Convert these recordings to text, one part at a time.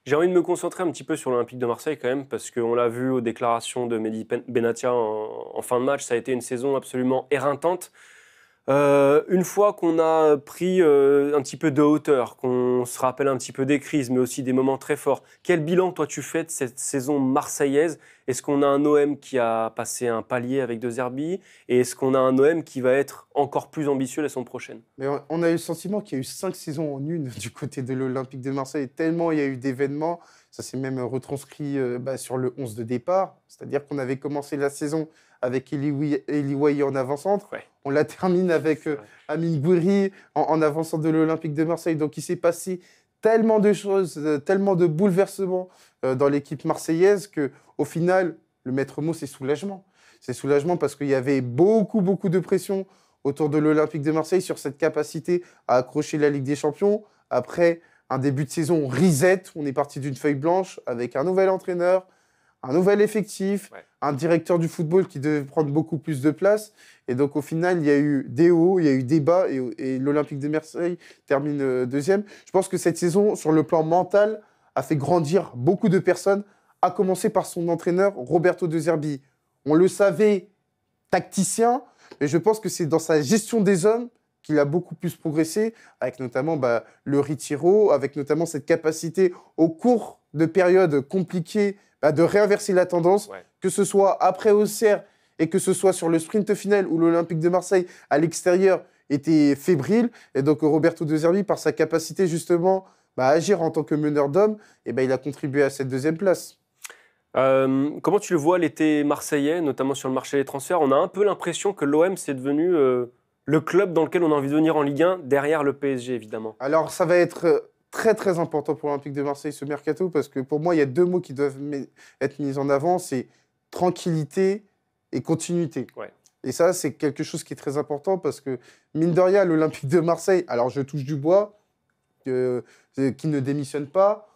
J'ai envie de me concentrer un petit peu sur l'Olympique de Marseille quand même, parce qu'on l'a vu aux déclarations de Mehdi Benatia en fin de match, ça a été une saison absolument éreintante. Une fois qu'on a pris un petit peu de hauteur, qu'on se rappelle un petit peu des crises, mais aussi des moments très forts, quel bilan toi tu fais de cette saison marseillaise? Est-ce qu'on a un OM qui a passé un palier avec De Zerbi? Et est-ce qu'on a un OM qui va être encore plus ambitieux la saison prochaine? Mais on a eu le sentiment qu'il y a eu 5 saisons en une du côté de l'Olympique de Marseille, tellement il y a eu d'événements. Ça s'est même retranscrit sur le 11 de départ. C'est-à-dire qu'on avait commencé la saison avec Eli Wahi en avant-centre. Ouais, On la termine avec c'est vrai. Amine Gouiri en avant-centre de l'Olympique de Marseille. Donc il s'est passé tellement de choses, tellement de bouleversements dans l'équipe marseillaise qu'au final, le maître mot, c'est soulagement. C'est soulagement parce qu'il y avait beaucoup, beaucoup de pression autour de l'Olympique de Marseille sur cette capacité à accrocher la Ligue des Champions. Après un début de saison reset, on est parti d'une feuille blanche avec un nouvel entraîneur, un nouvel effectif, Ouais. un directeur du football qui devait prendre beaucoup plus de place. Et donc au final, il y a eu des hauts, il y a eu des bas et l'Olympique de Marseille termine deuxième. Je pense que cette saison, sur le plan mental, a fait grandir beaucoup de personnes, à commencer par son entraîneur, Roberto De Zerbi. On le savait, tacticien, mais je pense que c'est dans sa gestion des hommes qu'il a beaucoup plus progressé, avec notamment le retiro, avec notamment cette capacité au cours de périodes compliquées de réinverser la tendance, Ouais. que ce soit après Auxerre et que ce soit sur le sprint final où l'Olympique de Marseille, à l'extérieur, était fébrile. Et donc Roberto De Zerbi, par sa capacité justement à agir en tant que meneur d'hommes, il a contribué à cette deuxième place. Comment tu le vois l'été marseillais, notamment sur le marché des transferts? On a un peu l'impression que l'OM, c'est devenu le club dans lequel on a envie de venir en Ligue 1, derrière le PSG évidemment. Alors, ça va être très, très important pour l'Olympique de Marseille, ce mercato, parce que pour moi, il y a deux mots qui doivent être mis en avant, c'est tranquillité et continuité. Ouais. Et ça, c'est quelque chose qui est très important parce que, mine de rien, l'Olympique de Marseille, alors je touche du bois, qui ne démissionne pas.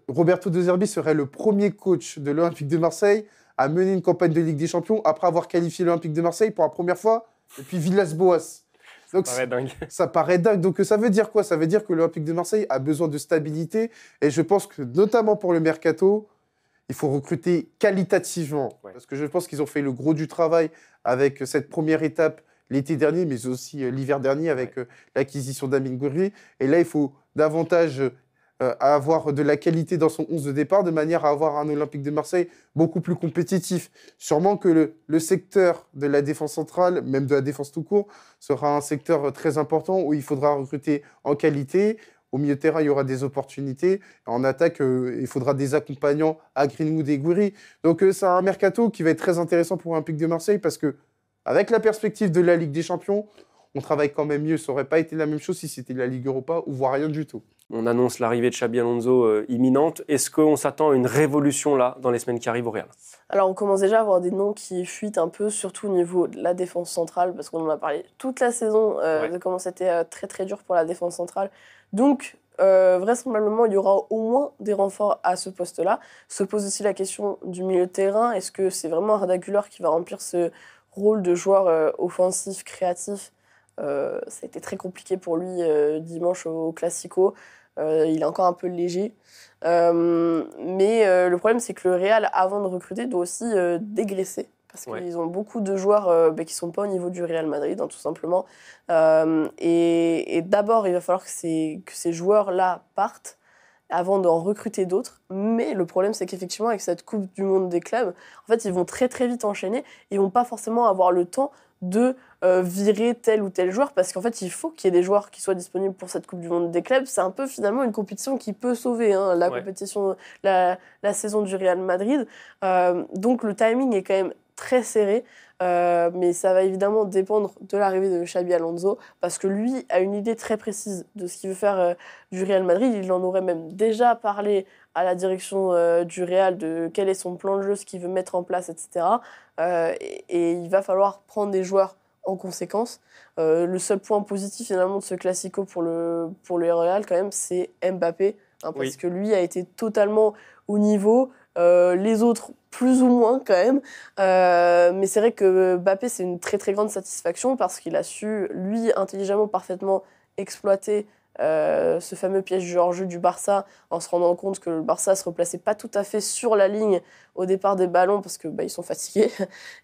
Roberto De Zerbi serait le premier coach de l'Olympique de Marseille à mener une campagne de Ligue des Champions après avoir qualifié l'Olympique de Marseille pour la première fois depuis Villas-Boas. Ça Donc, paraît dingue. ça paraît dingue. Donc, ça veut dire quoi? Ça veut dire que l'Olympique de Marseille a besoin de stabilité. Et je pense que, notamment pour le mercato, il faut recruter qualitativement. Ouais. Parce que je pense qu'ils ont fait le gros du travail avec cette première étape l'été dernier, mais aussi l'hiver dernier avec l'acquisition d'Amine Gouiri. Et là, il faut davantage avoir de la qualité dans son 11 de départ, de manière à avoir un Olympique de Marseille beaucoup plus compétitif. Sûrement que le secteur de la défense centrale, même de la défense tout court, sera un secteur très important où il faudra recruter en qualité. Au milieu de terrain, il y aura des opportunités. En attaque, il faudra des accompagnants à Greenwood et Gouiri. Donc, c'est un mercato qui va être très intéressant pour l'Olympique de Marseille parce que, avec la perspective de la Ligue des Champions, on travaille quand même mieux. Ça n'aurait pas été la même chose si c'était la Ligue Europa ou voire rien du tout. On annonce l'arrivée de Xabi Alonso imminente. Est-ce qu'on s'attend à une révolution là, dans les semaines qui arrivent au Real? Alors, on commence déjà à avoir des noms qui fuitent un peu, surtout au niveau de la défense centrale, parce qu'on en a parlé toute la saison de comment c'était très très dur pour la défense centrale. Donc, vraisemblablement, il y aura au moins des renforts à ce poste-là. Se pose aussi la question du milieu de terrain. Est-ce que c'est vraiment Arda Güler qui va remplir ce rôle de joueur offensif, créatif? Ça a été très compliqué pour lui dimanche au Classico. Il est encore un peu léger. Mais le problème, c'est que le Real, avant de recruter, doit aussi dégraisser. Parce qu'ils ont beaucoup de joueurs qui ne sont pas au niveau du Real Madrid, tout simplement. Et d'abord, il va falloir que ces joueurs-là partent avant d'en recruter d'autres. Mais le problème, c'est qu'effectivement, avec cette Coupe du Monde des clubs, en fait, ils vont très très vite enchaîner. Ils ne vont pas forcément avoir le temps de virer tel ou tel joueur, parce qu'en fait, il faut qu'il y ait des joueurs qui soient disponibles pour cette Coupe du Monde des clubs. C'est un peu finalement une compétition qui peut sauver la compétition, la saison du Real Madrid. Donc le timing est quand même très serré, mais ça va évidemment dépendre de l'arrivée de Xabi Alonso, parce que lui a une idée très précise de ce qu'il veut faire du Real Madrid. Il en aurait même déjà parlé à la direction du Real de quel est son plan de jeu, ce qu'il veut mettre en place, etc. Et il va falloir prendre des joueurs en conséquence. Le seul point positif finalement de ce Classico pour le Real quand même, c'est Mbappé, parce que lui a été totalement au niveau. Les autres plus ou moins quand même, mais c'est vrai que Mbappé c'est une très très grande satisfaction parce qu'il a su lui intelligemment parfaitement exploiter ce fameux piège du hors-jeu du Barça en se rendant compte que le Barça se replaçait pas tout à fait sur la ligne au départ des ballons parce que ils sont fatigués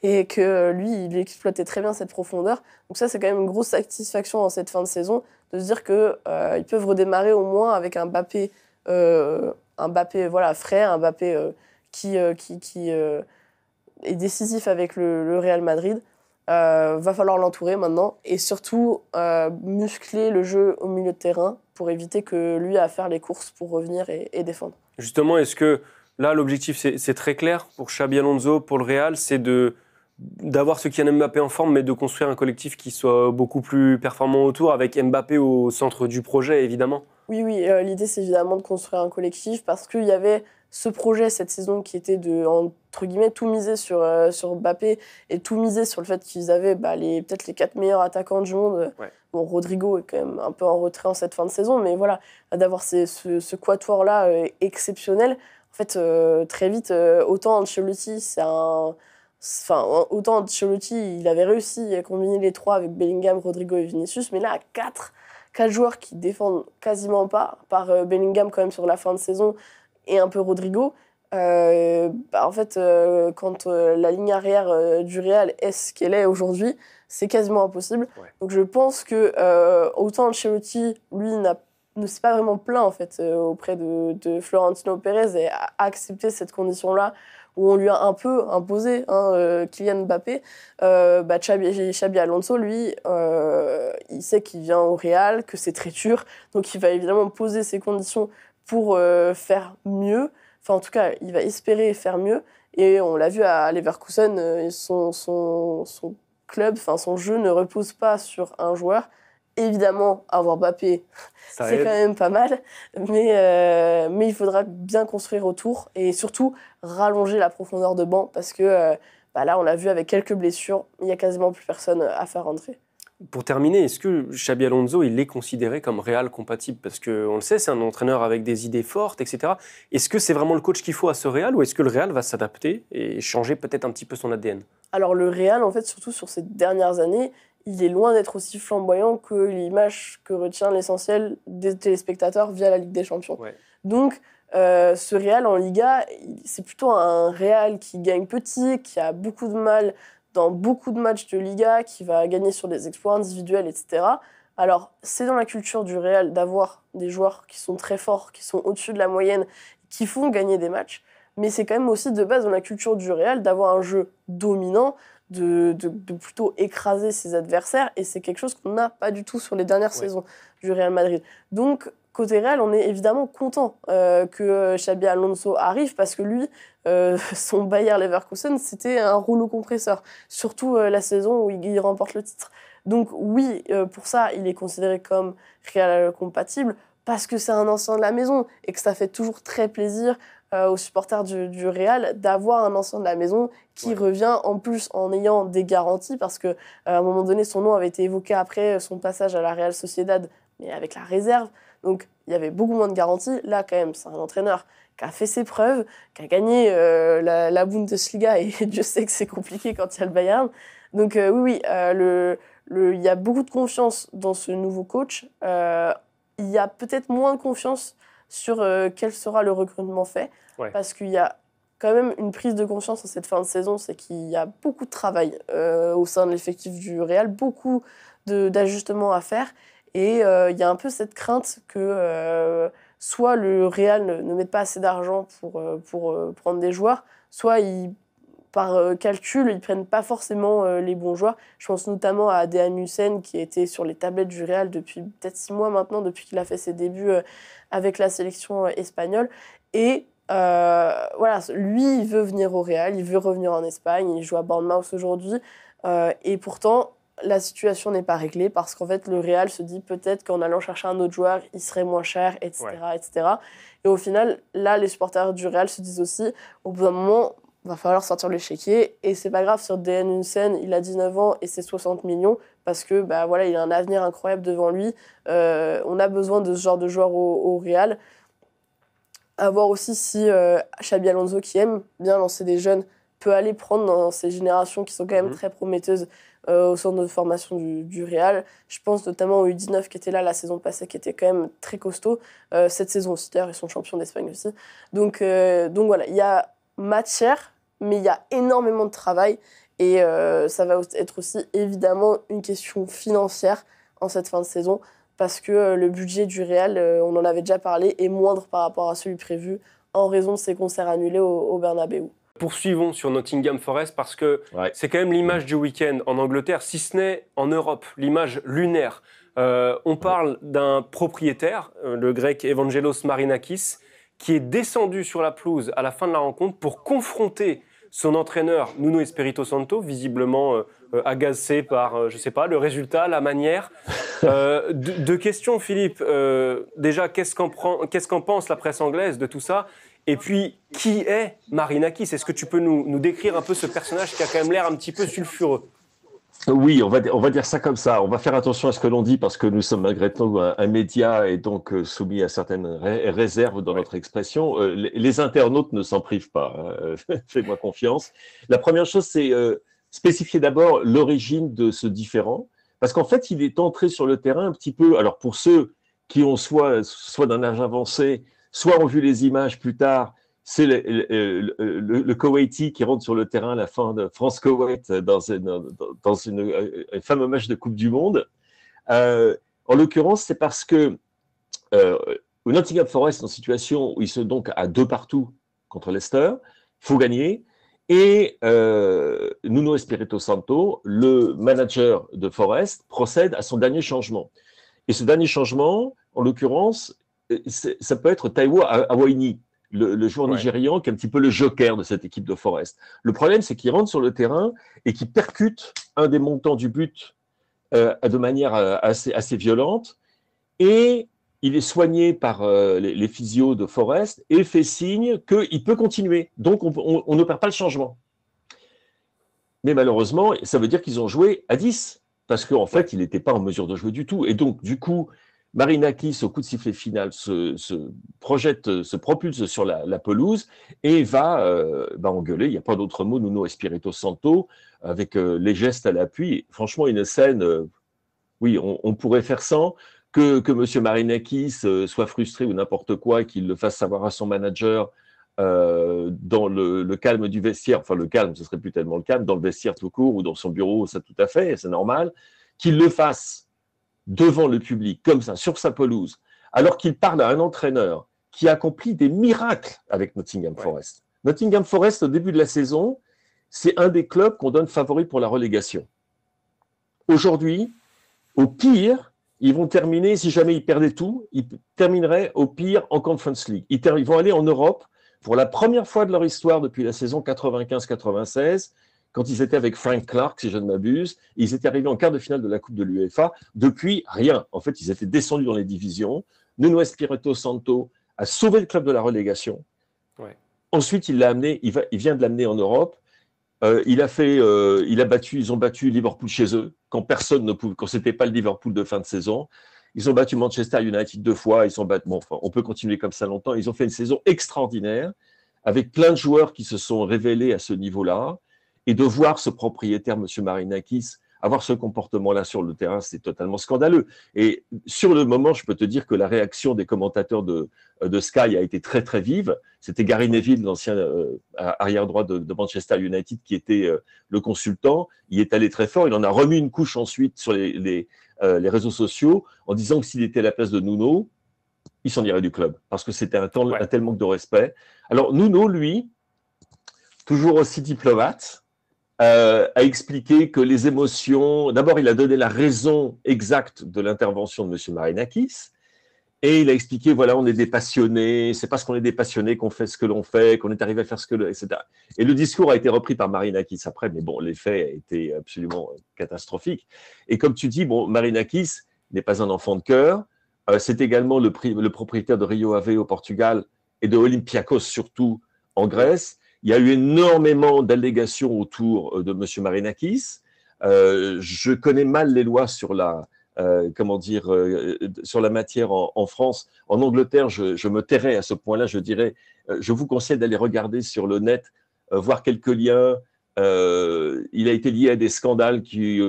et que lui, il exploitait très bien cette profondeur. Donc ça, c'est quand même une grosse satisfaction dans cette fin de saison de se dire qu'ils peuvent redémarrer au moins avec un Mbappé frais, un Mbappé qui est décisif avec le Real Madrid. Va falloir l'entourer maintenant et surtout muscler le jeu au milieu de terrain pour éviter que lui ait à faire les courses pour revenir et défendre. Justement, est-ce que là, l'objectif, c'est très clair pour Xabi Alonso, pour le Real, c'est d'avoir ce Kylian Mbappé en forme, mais de construire un collectif qui soit beaucoup plus performant autour, avec Mbappé au centre du projet, évidemment? Oui, l'idée, c'est évidemment de construire un collectif parce qu'il y avait ce projet cette saison qui était de, entre guillemets, tout miser sur Mbappé et tout miser sur le fait qu'ils avaient peut-être les 4 meilleurs attaquants du monde. Ouais. Bon, Rodrigo est quand même un peu en retrait en cette fin de saison, mais voilà, d'avoir ce quatuor-là exceptionnel. En fait, très vite, autant Ancelotti, il avait réussi à combiner les trois avec Bellingham, Rodrigo et Vinicius, mais là, à 4 joueurs qui défendent quasiment pas, par Bellingham quand même sur la fin de saison, et un peu Rodrigo, en fait, quand la ligne arrière du Real est ce qu'elle est aujourd'hui, c'est quasiment impossible. Ouais. Donc je pense que autant Ancelotti, lui, ne s'est pas vraiment plaint en fait, auprès de Florentino Pérez et a accepté cette condition-là où on lui a un peu imposé Kylian Mbappé. Xabi Alonso, lui, il sait qu'il vient au Real, que c'est très dur, donc il va évidemment poser ses conditions pour faire mieux. Enfin, en tout cas, il va espérer faire mieux. Et on l'a vu à Leverkusen, son club, son jeu ne repose pas sur un joueur. Évidemment, avoir Mbappé, c'est quand même pas mal. Mais il faudra bien construire autour et surtout rallonger la profondeur de banc parce que là, on l'a vu avec quelques blessures, il n'y a quasiment plus personne à faire rentrer. Pour terminer, est-ce que Xabi Alonso, il est considéré comme Real compatible? Parce qu'on le sait, c'est un entraîneur avec des idées fortes, etc. Est-ce que c'est vraiment le coach qu'il faut à ce Real ou est-ce que le Real va s'adapter et changer peut-être un petit peu son ADN? Alors le Real, en fait, surtout sur ces dernières années, il est loin d'être aussi flamboyant que l'image que retient l'essentiel des téléspectateurs via la Ligue des Champions. Ouais. Donc, ce Real en Liga, c'est plutôt un Real qui gagne petit, qui a beaucoup de mal dans beaucoup de matchs de Liga, qui va gagner sur des exploits individuels, etc. Alors, c'est dans la culture du Real d'avoir des joueurs qui sont très forts, qui sont au-dessus de la moyenne, qui font gagner des matchs. Mais c'est quand même aussi de base dans la culture du Real d'avoir un jeu dominant, de plutôt écraser ses adversaires. Et c'est quelque chose qu'on n'a pas du tout sur les dernières saisons du Real Madrid. Donc, côté Real, on est évidemment content que Xabi Alonso arrive parce que lui, son Bayer Leverkusen, c'était un rouleau compresseur. Surtout la saison où il remporte le titre. Donc oui, pour ça, il est considéré comme Real compatible parce que c'est un ancien de la maison et que ça fait toujours très plaisir aux supporters du Real d'avoir un ancien de la maison qui revient en plus en ayant des garanties parce qu'à un moment donné, son nom avait été évoqué après son passage à la Real Sociedad, mais avec la réserve. Donc, il y avait beaucoup moins de garanties. Là, quand même, c'est un entraîneur qui a fait ses preuves, qui a gagné la Bundesliga, et Dieu sait que c'est compliqué quand il y a le Bayern. Donc, il y a beaucoup de confiance dans ce nouveau coach. Il y a peut-être moins de confiance sur quel sera le recrutement fait, parce qu'il y a quand même une prise de conscience en cette fin de saison, c'est qu'il y a beaucoup de travail au sein de l'effectif du Real, beaucoup d'ajustements à faire. Et il y a un peu cette crainte que soit le Real ne mette pas assez d'argent pour prendre des joueurs, soit par calcul, ils ne prennent pas forcément les bons joueurs. Je pense notamment à Dejan Huijsen qui était sur les tablettes du Real depuis peut-être 6 mois maintenant, depuis qu'il a fait ses débuts avec la sélection espagnole. Et lui, il veut venir au Real, il veut revenir en Espagne, il joue à Bournemouth aujourd'hui. Et pourtant, la situation n'est pas réglée parce qu'en fait, le Real se dit peut-être qu'en allant chercher un autre joueur, il serait moins cher, etc. etc. Et au final, là, les supporters du Real se disent aussi, au bout d'un moment, il va falloir sortir l'échiquier. Et c'est pas grave, sur Dejan Huijsen, il a 19 ans et c'est 60 millions parce que il a un avenir incroyable devant lui. On a besoin de ce genre de joueur au Real. À voir aussi si Xabi Alonso, qui aime bien lancer des jeunes, peut aller prendre dans ces générations qui sont quand même très prometteuses au centre de formation du Real. Je pense notamment au U19 qui était là la saison passée, qui était quand même très costaud. Cette saison aussi, d'ailleurs, ils sont champions d'Espagne aussi. Donc voilà, il y a matière, mais il y a énormément de travail. Et ça va être aussi évidemment une question financière en cette fin de saison, parce que le budget du Real, on en avait déjà parlé, est moindre par rapport à celui prévu en raison de ses concerts annulés au Bernabéu. Poursuivons sur Nottingham Forest parce que c'est quand même l'image du week-end en Angleterre, si ce n'est en Europe, l'image lunaire. On parle d'un propriétaire, le grec Evangelos Marinakis, qui est descendu sur la pelouse à la fin de la rencontre pour confronter son entraîneur Nuno Espirito Santo, visiblement agacé par, je sais pas, le résultat, la manière. Deux questions, Philippe. Déjà, qu'est-ce qu'en pense la presse anglaise de tout ça ? Et puis, qui est Marinakis ? Est-ce que tu peux nous décrire un peu ce personnage qui a quand même l'air un petit peu sulfureux ? Oui, on va dire ça comme ça. On va faire attention à ce que l'on dit parce que nous sommes malgré tout un média et donc soumis à certaines réserves dans notre expression. Les internautes ne s'en privent pas, hein. Fais-moi confiance. La première chose, c'est spécifier d'abord l'origine de ce différend, parce qu'en fait, il est entré sur le terrain un petit peu. Alors pour ceux qui ont soit d'un âge avancé, soit ont vu les images plus tard, c'est le Koweïti qui rentre sur le terrain à la fin de France-Koweït dans un fameux match de Coupe du Monde. En l'occurrence, c'est parce que Nottingham Forest est en situation où ils sont donc à 2-2 contre Leicester, il faut gagner, et Nuno Espirito Santo, le manager de Forest, procède à son dernier changement. Et ce dernier changement, en l'occurrence, ça peut être Taiwo Awoniyi, le joueur nigérian qui est un petit peu le joker de cette équipe de Forest. Le problème, c'est qu'il rentre sur le terrain et qu'il percute un des montants du but de manière assez violente. Et il est soigné par les physios de Forest et fait signe qu'il peut continuer. Donc, on ne perd pas le changement. Mais malheureusement, ça veut dire qu'ils ont joué à 10 parce qu'en fait, il n'était pas en mesure de jouer du tout. Et donc, du coup, Marinakis, au coup de sifflet final, se propulse sur la pelouse et va engueuler, il n'y a pas d'autre mot, Nuno Espirito Santo, avec les gestes à l'appui. Franchement, une scène, oui, on pourrait faire sans, que M. Marinakis soit frustré ou n'importe quoi, et qu'il le fasse savoir à son manager dans le calme du vestiaire, enfin le calme, ce serait plus tellement le calme, dans le vestiaire tout court ou dans son bureau, ça tout à fait, c'est normal, qu'il le fasse devant le public, comme ça, sur sa pelouse, alors qu'il parle à un entraîneur qui accomplit des miracles avec Nottingham Forest. Nottingham Forest, au début de la saison, c'est un des clubs qu'on donne favori pour la relégation. Aujourd'hui, au pire, ils vont terminer, si jamais ils perdaient tout, ils termineraient au pire en Conference League. Ils vont aller en Europe pour la première fois de leur histoire depuis la saison 95-96, quand ils étaient avec Frank Clark, si je ne m'abuse, ils étaient arrivés en quart de finale de la Coupe de l'UEFA. Depuis, rien. En fait, ils étaient descendus dans les divisions. Nuno Espirito Santo a sauvé le club de la relégation. Ensuite, il vient de l'amener en Europe. Ils ont battu Liverpool chez eux, quand personne ne pouvait, quand c'était pas le Liverpool de fin de saison. Ils ont battu Manchester United 2 fois. On peut continuer comme ça longtemps. Ils ont fait une saison extraordinaire, avec plein de joueurs qui se sont révélés à ce niveau-là. Et de voir ce propriétaire, M. Marinakis, avoir ce comportement-là sur le terrain, c'est totalement scandaleux. Et sur le moment, je peux te dire que la réaction des commentateurs de Sky a été très, très vive. C'était Gary Neville, l'ancien arrière-droit de Manchester United, qui était le consultant. Il est allé très fort. Il en a remis une couche ensuite sur les réseaux sociaux en disant que s'il était à la place de Nuno, il s'en irait du club parce que c'était un tel manque de respect. Alors, Nuno, lui, toujours aussi diplomate, a expliqué que les émotions... D'abord, il a donné la raison exacte de l'intervention de M. Marinakis, et il a expliqué, voilà, on est des passionnés, c'est parce qu'on est des passionnés qu'on fait ce que l'on fait, qu'on est arrivé à faire ce que l'on... etc. Et le discours a été repris par Marinakis après, mais bon, l'effet a été absolument catastrophique. Et comme tu dis, bon, Marinakis n'est pas un enfant de cœur, c'est également le propriétaire de Rio Ave au Portugal et de Olympiakos surtout en Grèce. Il y a eu énormément d'allégations autour de M. Marinakis. Je connais mal les lois sur la matière en France. En Angleterre, je me tairais à ce point-là. Je dirais, je vous conseille d'aller regarder sur le net, voir quelques liens, Il a été lié à des scandales qui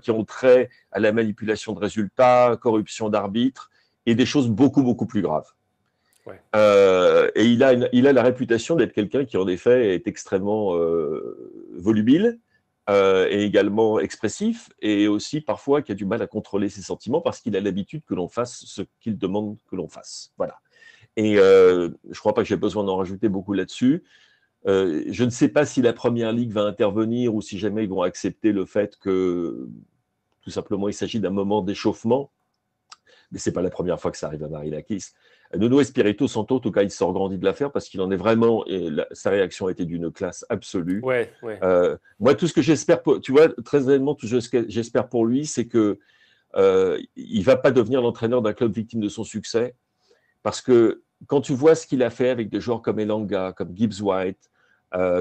qui ont trait à la manipulation de résultats, corruption d'arbitres et des choses beaucoup, beaucoup plus graves. Ouais. Et il a la réputation d'être quelqu'un qui, en effet, est extrêmement volubile et également expressif, et aussi parfois qui a du mal à contrôler ses sentiments parce qu'il a l'habitude que l'on fasse ce qu'il demande que l'on fasse. Voilà. Et je ne crois pas que j'ai besoin d'en rajouter beaucoup là-dessus. Je ne sais pas si la Première Ligue va intervenir ou si jamais ils vont accepter le fait que, tout simplement, il s'agit d'un moment d'échauffement. Mais ce n'est pas la première fois que ça arrive à Marinakis. Nuno Espirito Santo, en tout cas, il sort grandi de l'affaire parce qu'il en est vraiment. Sa réaction a été d'une classe absolue. Ouais. Moi, tout ce que j'espère, tu vois, très honnêtement, tout ce que j'espère pour lui, c'est que il ne va pas devenir l'entraîneur d'un club victime de son succès. Parce que quand tu vois ce qu'il a fait avec des joueurs comme Elanga, comme Gibbs White,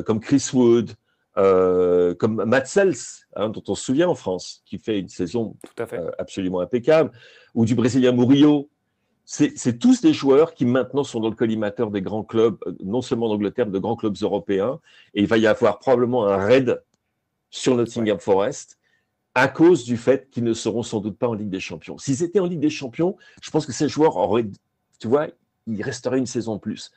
comme Chris Wood, comme Matt Sells, dont on se souvient en France, qui fait une saison absolument impeccable, ou du Brésilien Murillo, c'est tous des joueurs qui maintenant sont dans le collimateur des grands clubs, non seulement d'Angleterre, mais de grands clubs européens. Et il va y avoir probablement un raid sur Nottingham Forest à cause du fait qu'ils ne seront sans doute pas en Ligue des Champions. S'ils étaient en Ligue des Champions, je pense que ces joueurs auraient, tu vois, il resterait une saison de plus.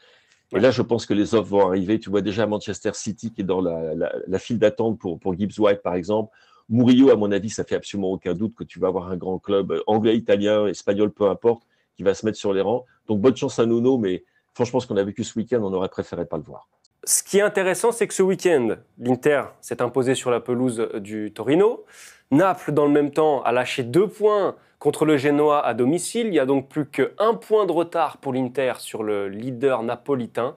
Et là, je pense que les offres vont arriver. Tu vois déjà Manchester City qui est dans la file d'attente pour Gibbs White, par exemple. Murillo, à mon avis, ça fait absolument aucun doute que tu vas avoir un grand club, anglais, italien, espagnol, peu importe, qui va se mettre sur les rangs. Donc, bonne chance à Nuno, mais franchement, ce qu'on a vécu ce week-end, on aurait préféré pas le voir. Ce qui est intéressant, c'est que ce week-end, l'Inter s'est imposé sur la pelouse du Torino. Naples, dans le même temps, a lâché 2 points contre le Genoa à domicile. Il y a donc plus qu'1 point de retard pour l'Inter sur le leader napolitain.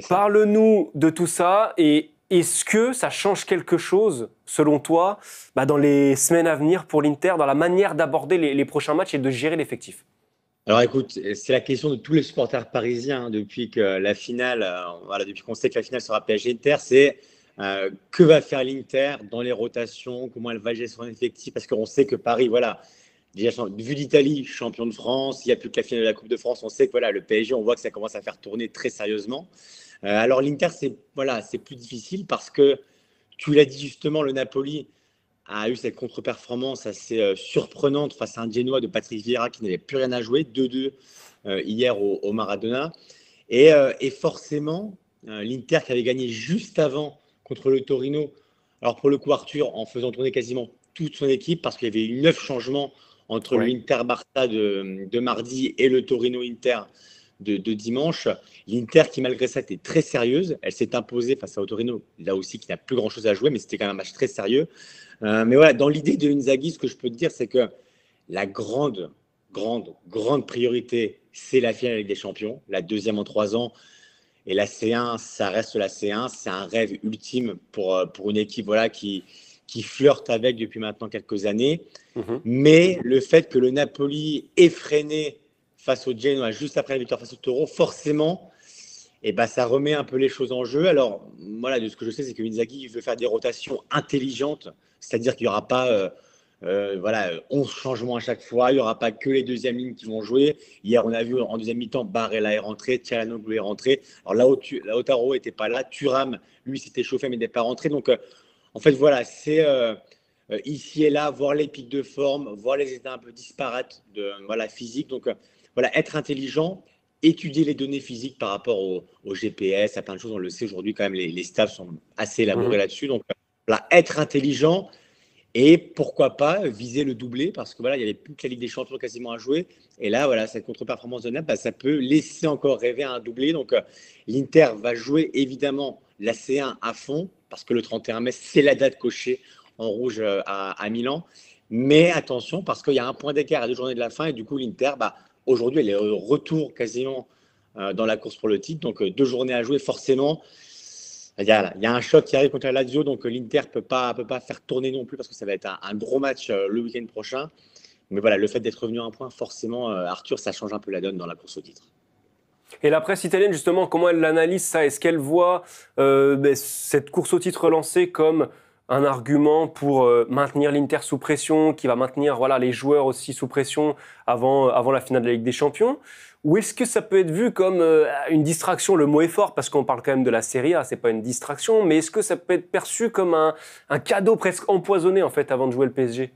Parle-nous de tout ça et est-ce que ça change quelque chose, selon toi, dans les semaines à venir pour l'Inter, dans la manière d'aborder les prochains matchs et de gérer l'effectif ? Alors écoute, c'est la question de tous les supporters parisiens depuis que la finale, depuis qu'on sait que la finale sera PSG-Inter, c'est que va faire l'Inter dans les rotations, comment elle va gérer son effectif, parce qu'on sait que Paris, déjà vu d'Italie, champion de France, il n'y a plus que la finale de la Coupe de France, on sait que le PSG, on voit que ça commence à faire tourner très sérieusement. Alors l'Inter, c'est plus difficile parce que, tu l'as dit justement, le Napoli a eu cette contre-performance assez surprenante face à un Genoa de Patrick Vieira qui n'avait plus rien à jouer, 2-2 hier au Maradona. Et forcément, l'Inter qui avait gagné juste avant contre le Torino, alors pour le coup Arthur, en faisant tourner quasiment toute son équipe, parce qu'il y avait eu 9 changements entre l'Inter-Barça de mardi et le Torino-Inter de dimanche. L'Inter qui malgré ça était très sérieuse, elle s'est imposée face à Torino, là aussi qui n'a plus grand-chose à jouer, mais c'était quand même un match très sérieux. Mais dans l'idée de Inzaghi, ce que je peux te dire, c'est que la grande priorité, c'est la finale avec des champions, la deuxième en 3 ans. Et la C1, ça reste la C1. C'est un rêve ultime pour une équipe qui flirte avec depuis maintenant quelques années. Mais le fait que le Napoli ait freiné face au Genoa juste après la victoire face au Toro, forcément, ça remet un peu les choses en jeu. Alors, de ce que je sais, c'est que Inzaghi veut faire des rotations intelligentes, c'est-à-dire qu'il n'y aura pas 11 changements à chaque fois, il n'y aura pas que les deuxièmes lignes qui vont jouer. Hier, on a vu en deuxième mi-temps, Barella est rentré, Tchalanoglu est rentré. Alors Lautaro n'était pas là, Thuram, lui, s'était chauffé mais n'est pas rentré. Donc, en fait, c'est ici et là, voir les pics de forme, voir les états un peu disparates de physique. Donc, être intelligent, étudier les données physiques par rapport au GPS, à plein de choses. On le sait aujourd'hui, quand même, les staffs sont assez élaborés là-dessus. Donc, être intelligent et pourquoi pas viser le doublé parce que il n'y avait plus que la Ligue des Champions quasiment à jouer. Et là, cette contre-performance de Naples, ça peut laisser encore rêver à un doublé. Donc, l'Inter va jouer évidemment la C1 à fond parce que le 31 mai, c'est la date cochée en rouge à Milan. Mais attention, parce qu'il y a un point d'écart à 2 journées de la fin et du coup, l'Inter, aujourd'hui, elle est au retour quasiment dans la course pour le titre. Donc, 2 journées à jouer, forcément. Il y a un choc qui arrive contre la Lazio, donc l'Inter ne peut pas faire tourner non plus parce que ça va être un gros match le week-end prochain. Mais le fait d'être revenu à un point, forcément, Arthur, ça change un peu la donne dans la course au titre. Et la presse italienne, justement, comment elle analyse ça ? Est-ce qu'elle voit cette course au titre lancée comme un argument pour maintenir l'Inter sous pression, qui va maintenir les joueurs aussi sous pression avant la finale de la Ligue des Champions? Ou est-ce que ça peut être vu comme une distraction? Le mot est fort parce qu'on parle quand même de la Serie A, c'est pas une distraction, mais est-ce que ça peut être perçu comme un cadeau presque empoisonné en fait avant de jouer le PSG?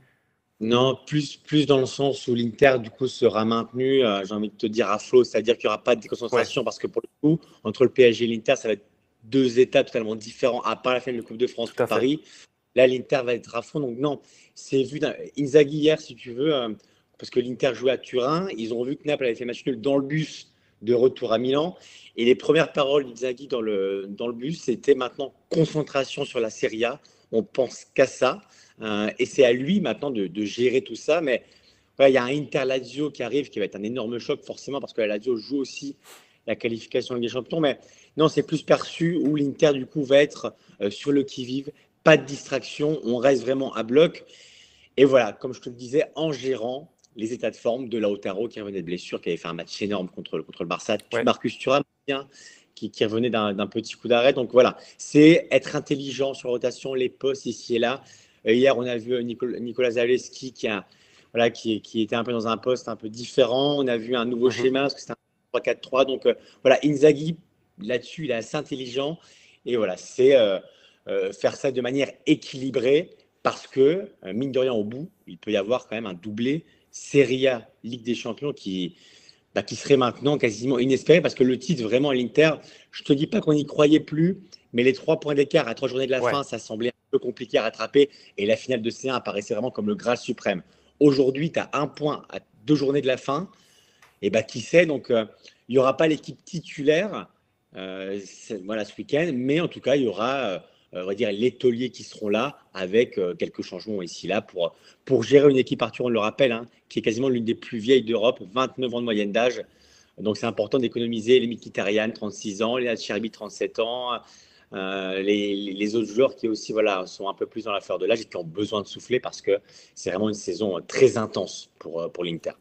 Non, plus dans le sens où l'Inter, du coup, sera maintenu, j'ai envie de te dire, à flot, c'est-à-dire qu'il n'y aura pas de déconcentration, parce que pour le coup, entre le PSG et l'Inter, ça va être deux états totalement différents, à part la finale de Coupe de France Tout à pour fait. Paris. Là, l'Inter va être à fond, donc non, c'est vu Inzaghi hier, si tu veux, parce que l'Inter jouait à Turin, ils ont vu que Naples avait fait match nul dans le bus de retour à Milan, et les premières paroles d'Inzaghi dans le bus, c'était maintenant concentration sur la Serie A, on pense qu'à ça. Et c'est à lui maintenant de gérer tout ça. Mais il y a un Inter-Lazio qui arrive, qui va être un énorme choc forcément, parce que la Lazio joue aussi la qualification Ligue des Champions. Mais non, c'est plus perçu où l'Inter, du coup, va être sur le qui-vive. Pas de distraction, on reste vraiment à bloc. Et voilà, comme je te le disais, en gérant les états de forme de Lautaro qui revenait de blessure, qui avait fait un match énorme contre le Barça. Ouais. Marcus Thuram qui revenait d'un petit coup d'arrêt. Donc voilà, c'est être intelligent sur la rotation, les postes ici et là. Hier, on a vu Nicolas Zalewski qui était un peu dans un poste un peu différent. On a vu un nouveau schéma, parce que c'était un 3-4-3. Donc voilà, Inzaghi, là-dessus, il est assez intelligent. Et voilà, c'est faire ça de manière équilibrée, parce que, mine de rien, au bout, il peut y avoir quand même un doublé Serie A, Ligue des Champions qui serait maintenant quasiment inespéré, parce que le titre, vraiment, à l'Inter, je ne te dis pas qu'on n'y croyait plus, mais les 3 points d'écart à 3 journées de la fin, ça semblait un peu compliqué à rattraper, et la finale de C1 apparaissait vraiment comme le Graal suprême. Aujourd'hui, tu as 1 point à 2 journées de la fin, et qui sait, donc il n'y aura pas l'équipe titulaire ce week-end, mais en tout cas, il y aura on va dire les tauliers qui seront là, avec quelques changements ici là pour gérer une équipe, Arthur, on le rappelle, qui est quasiment l'une des plus vieilles d'Europe, 29 ans de moyenne d'âge. Donc c'est important d'économiser les Mkhitaryan, 36 ans, les Acerbi, 37 ans, les autres joueurs qui aussi sont un peu plus dans la fleur de l'âge et qui ont besoin de souffler, parce que c'est vraiment une saison très intense pour l'Inter.